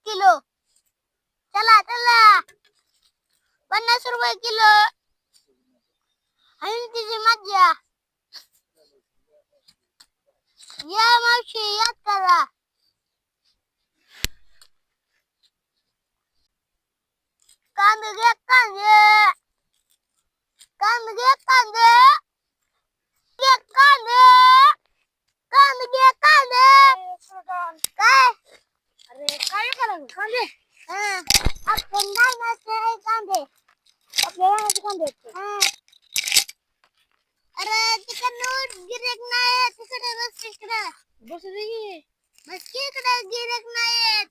Kilo. चला चला 50 रुपये किलो. आणि तिची मज्जा. या मावशी याद करा. कांदे घे कांदे. कांदे घे कांदे. घे कांदे. कांदे घे कांदे. काय अरे काय करायचं कांदे. आपण रानाचे कांदे. आपल्या रानाचे कांदे. अरे तिकडे गिरेक नाही तिकडे बस तिकडे. बस रे बस इकडे गिरेक नाही.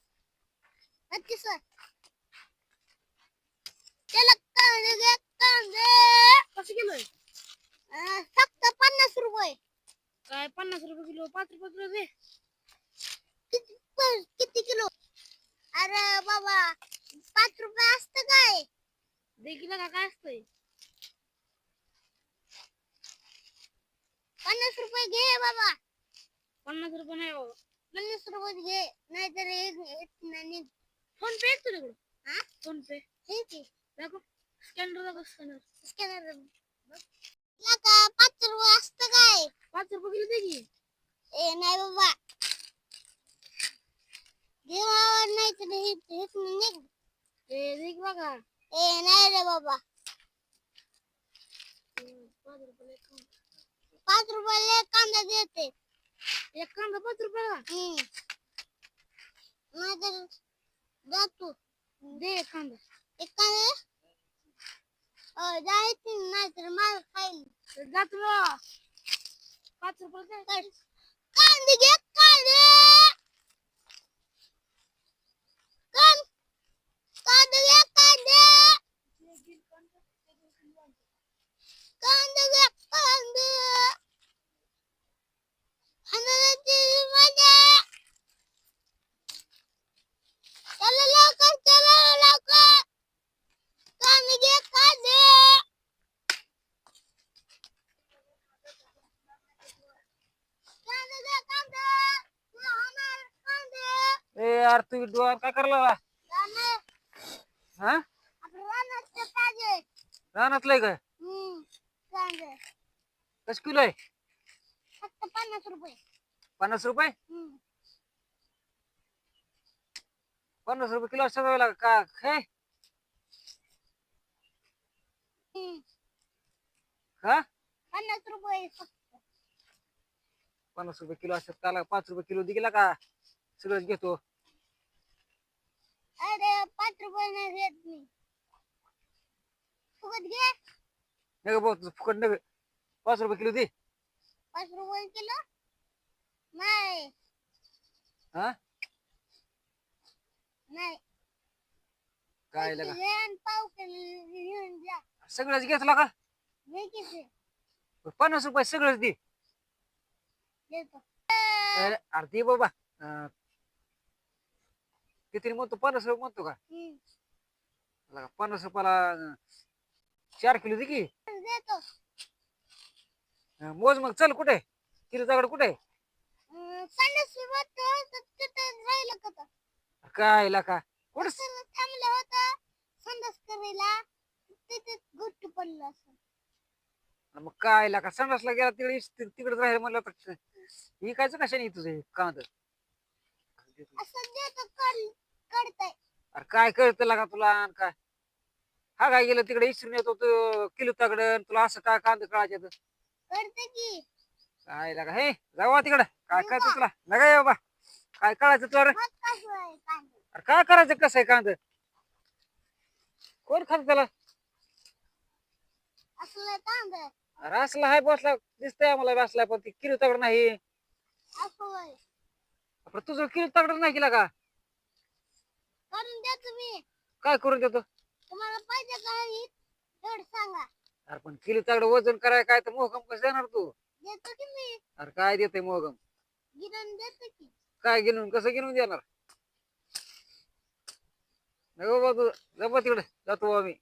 नक्की सर त्याला कांदे घे कांदे. कसं किलो आहे. फक्त 50 रुपये. काय 50 रुपये किलो. 5 रुपये किलो दे. किती किलो. अरे बाबा 5 रुपये असतं काय. दे किलो का काय असतंय. 50 रुपये घे बाबा. 50 रुपये नाही बाबा. 50 रुपये घे नाहीतर फोन पे तुझ्याकडे. फोन पे ठीक आहे. दाखव स्कॅनर. दाखव स्कॅनर. स्कॅनर का 5 रुपये असतं काय. 5 रुपये किलो दे की. ए नाही बाबा घे बाबा नाहीतर निघ. ए निघ बघा. ए नाही रे बाबा. 5 रुपये कांदा देते. एक कांदा 5 रुपयाला. नाहीतर जातो दे एक कांदा. एक कांदा जायचं नाहीतर मार खाईल. जातो 5 रुपये कांदे घे कांदे. कांदे घे कांदे. कांदे घे कांदे. खाण्याची मजा. चला लवकर चला लवकर. कांदे घे कांदे. कांदे घे कांदे. होणार कांदे. ए यार तू डोर काय करला. हा आपलं रानाचं ताजे. रानातलंय काय. कांदे कसं किलो आहे. फक्त 50 रुपये. 50 रुपये. 50 रुपये किलो सगळं का हे. हा 50 रुपये फक्त. 50 रुपये किलो असतात त्याला 5 रुपये किलो दिला का सगळंच घेतो. अरे 5 रुपये नाही घेत मी. फुकट घे. नग भाऊ फुकट नग. 5 रुपये किलो दे. 5 रुपये किलो नाही. हा नाही काय लगा पाव किलो घेऊन जा. सगळंच घेतला का. घे किती 50 रुपये सगळंच दे. देतो. अरे दे बाबा. किती म्हणतो 50 रुपये म्हणतो का. 50 रुपयाला 4 किलो दे की. देतो. मोज मग चल कुठे किलो दगड कुठे. 50 रुपये राहिलं का. काय लका कुठे. थांबलं होतं संडास करायला तिथे गोष्ट पडलं असं. मग काय लका संडासला गेला तिकडे राहील म्हणलं तर ही कायच कशाने तुझे कांद. असं देतो कळतंय. अरे काय कळतं लागा तुला आणि काय. हा काय गेलं तिकडे इसरून येतो तू किलो तगडन तुला असं काय कांद कळायचे. कळतं की काय लागा हे जाऊ तिकडं काय कळतं तुला नका ये बाबा. काय कळायचं तुला रे. मग कसं आहे कांदे. अरे काय करायचं कसं आहे कांद. कोण खात त्याला. असलं कांदे अरे असला हाय बसला दिसतंय आम्हाला बसला पण ती किलो तगड नाही. असं आहे. आपण तुझं किलो तगड नाही केला का. करून देतो मी. काय करून देतो. तुम्हाला पाहिजे काही तेवढं सांगा. अरे पण किलो तगड वजन कराय काय तर मोहकम कसं देणार तू. देतो की मी. अरे काय देते मोहकम. गिरण देतो की. काय गिनून कसं गिनून देणार. नाही बाबा तू जपा तिकडे जातो आम्ही.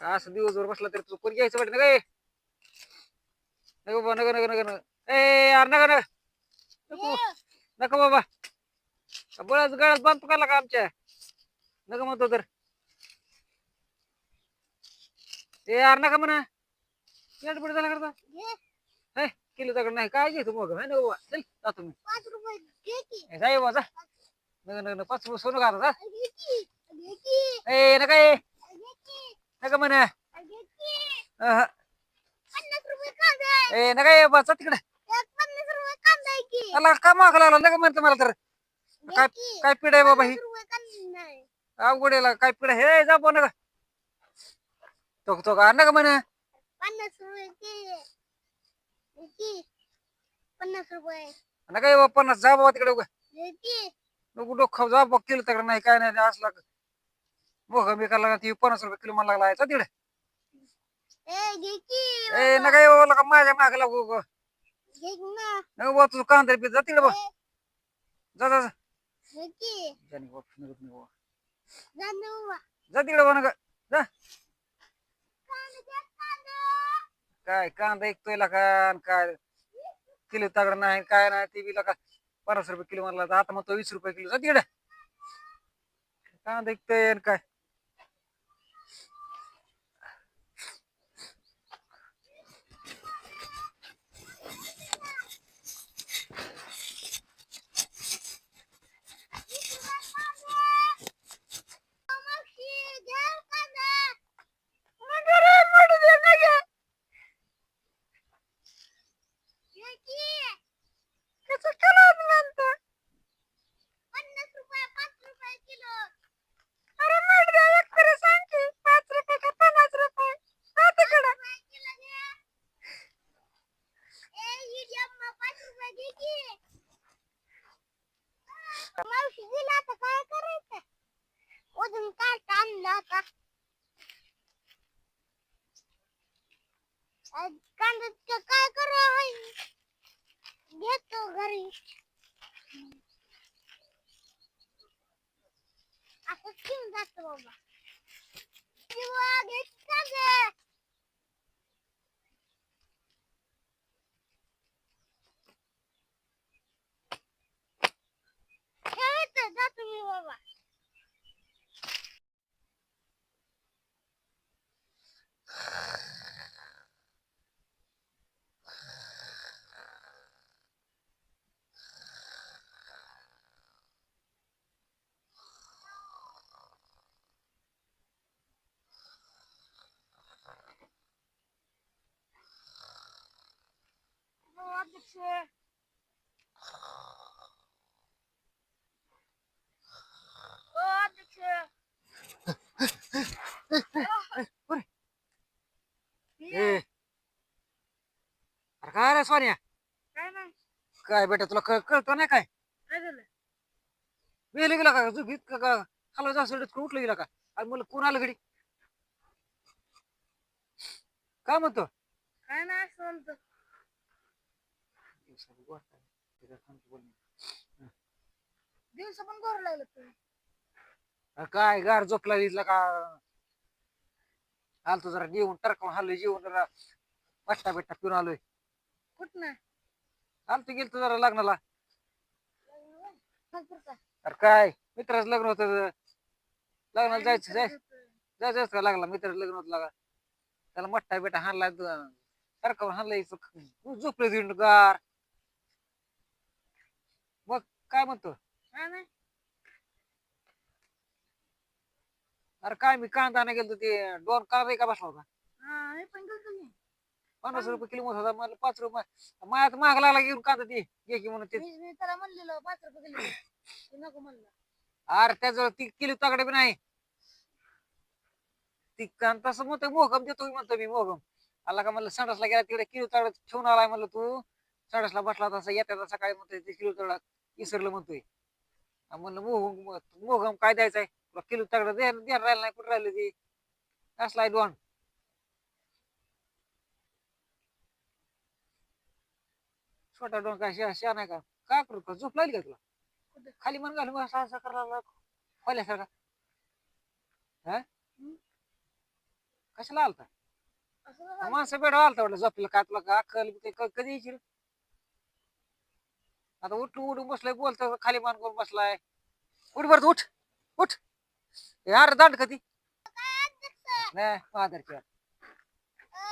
असं दिवसभर बसला तरी तू कोण घ्यायचं वाटत ना काय. बाबा नका नका नका नका. ए यार नका नका नको नका बाबा. बळच गळ्यात बांधतो का का आमच्या नका म्हणतो तर ते यार नका म्हणा पुढे झाला करता हे किलो दगड नाही काय घेतो मग है ना बाबा चल जातो मी 5 रुपये घे की. जाय बाबा जा नग नग 5 रुपये सोनं घाला जा घे की. घे की. ए नका ये घे की. नका म्हणा घे की. अहं. 50 रुपये कांदा आहे. ए नका ये बस तिकडे एक 50 रुपये कांदा आहे की. त्याला का माग लागला नका म्हणतो मला तर घे काय की. काय पिढ आहे बाबा ही 50 रुपये कांदा आहे. अवघड आहे काय पिढ हे जा बो नका तो का नका म्हणा 50 रुपये की. घे की. 50 रुपये. नका ये बाबा 50 जा बाबा तिकडे उगा घे की. नको डोकं जा बघ किलो तकडे नाही काय नाही असला मोग मी लागला ती 50 रुपये किलो मला लागला तिकडे ए घे की. ए नका ये बाबा माझ्या माग लागू उगा. घे की ना. नका बाबा तुझं कांदा पी जा तिकडे बघ ए, जा जा जा घे की. जानी बाबा, निघत नाही बाबा. जा ना बाबा. जा तिकडे बघ नका जा कांदा घे, कांदा. काय कांदा ऐकतोय का काय किलो तगड नाही काय नाही ते बी का 50 रुपये किलो म्हणला आता मग तो 20 रुपये किलो जा तिकडे कांदा ऐकतोय काय मावशी, घे कांदा. घे की. 50 रुपये 5 रुपये किलो. रुपये किलो घे. ए, ही घे मग 5 रुपये घे की. मावशी दिला आता काय करायचं अजून काय आणलं आता कांद्याचं काय करू घेतो घरी असंच घेऊन जातो बाबा किंवा घे कांदे. खेळायचं जातो मी बाबा. अध्यक्ष अध्यक्ष ए अरे काय रे सोन्या काय नाही काय बेटा तुला कळतो नाही काय काय झालं वेळ गेला का झोपीत का हलवा जा सोडत उठलं गेला का आणि मला कोण आलं घडी काय म्हणतो काय नाही असं म्हणतो दिवस पण गोर लागलं तुम्ही अरे काय गार झोपला इथला का आलतो जरा जेवण टरकावून हल्लोय जेवण जरा पट्टा बिट्टा पिऊन आलोय कुठं आलतो गेलतो जरा लग्नाला काय अरे काय मित्राचं लग्न होतं लग्नाला जायचं जायचं का लागला मित्राचं लग्न होतं लागा त्याला मट्टा बिट्टा हाणला टरकावून हाणलाय झोपले गार मग काय म्हणतो काय नाही अरे काय मी कांदा नाही गेलो ते दोन कांदा का बसला होता हा मी पण गेलतो की 50 रुपये किलो होता मला 5 रुपये माझ्या माग लागला घेऊन कांदा ते घे की म्हणून ते मी त्याला म्हणलेलं 5 रुपये किलो दे. ते नको म्हणलं अरे त्याजवळ ती किलो तगडे बी नाही ती तसं म्हणतो मोहगम देतो म्हणतो मी मोहगम आला का म्हणलं संडासला गेला तिकडे किलो तगड ठेवून आलाय म्हणलं तू संडासला बसला तसा येत्या सकाळी म्हणतोय ते किलो तगड इसरलं म्हणतोय म्हणलं मोहगम काय द्यायचंय तुला किलो तगड द्या राहिलं नाही कुठं राहिलं ते असलाय दोन छोटा डोन काय शहा नाही का काय करू का झोप लागली का तुला खाली मन घालून असा असा करायला खोल्यासारखा हा कशाला आलता असं माणसं बेडा आलता वाटलं झोपलं काय तुला का अक्कल कधी यायची रे? आता उठून बसलाय बोलतो खाली मान करून बसलाय. उठ बरं उठ उठ. यार दांड कधी नाही फादरच्या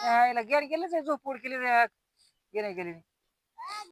यायला गेलं गेलंच आहे झोपूड केली गेली